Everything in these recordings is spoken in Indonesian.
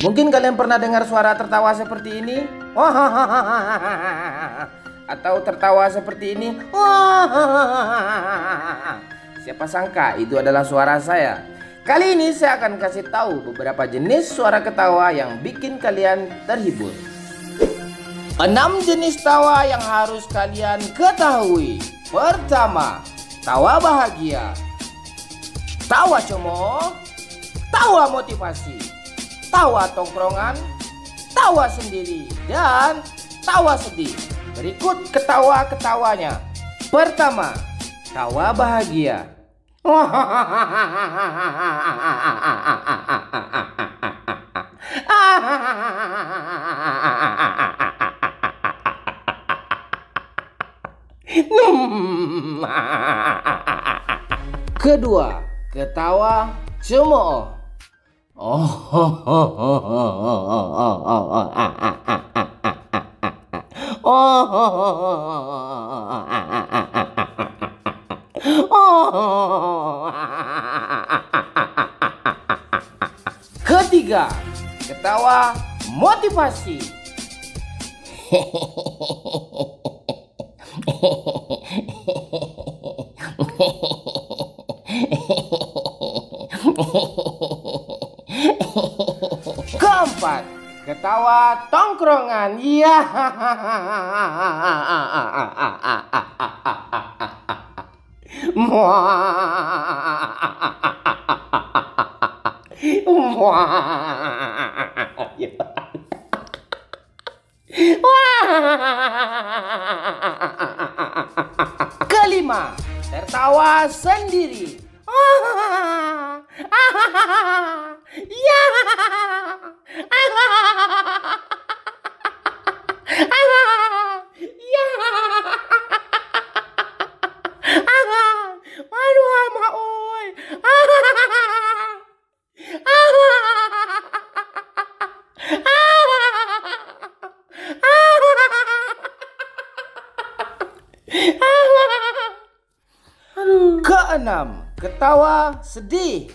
Mungkin kalian pernah dengar suara tertawa seperti ini? Atau tertawa seperti ini? Siapa sangka itu adalah suara saya. Kali ini saya akan kasih tahu beberapa jenis suara ketawa yang bikin kalian terhibur. 6 jenis tawa yang harus kalian ketahui. Pertama, tawa bahagia, tawa cemooh, tawa motivasi, tawa tongkrongan, tawa sendiri, dan tawa sedih. Berikut ketawa-ketawanya. Pertama, tawa bahagia. Kedua, ketawa cemooh. Ketiga, ketawa motivasi. Keempat, ketawa tongkrongan. Ya. Kelima, tertawa sendiri. Ya. Aduh, ama oi. Keenam, ketawa sedih.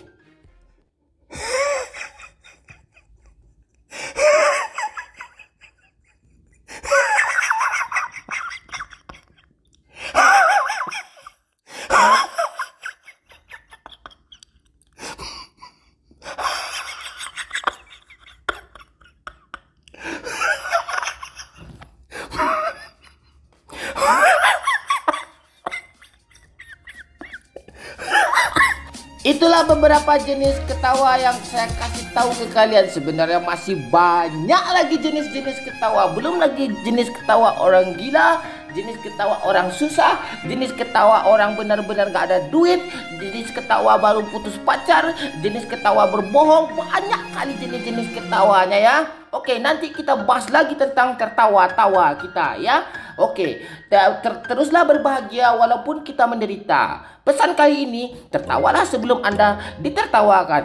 Itulah beberapa jenis ketawa yang saya kasih tahu ke kalian. Sebenarnya masih banyak lagi jenis-jenis ketawa. Belum lagi jenis ketawa orang gila, jenis ketawa orang susah, jenis ketawa orang benar-benar gak ada duit, jenis ketawa baru putus pacar, jenis ketawa berbohong. Banyak kali jenis-jenis ketawanya ya. Oke, nanti kita bahas lagi tentang tertawa-tawa kita ya. Oke, teruslah berbahagia walaupun kita menderita. Pesan kali ini, tertawalah sebelum Anda ditertawakan.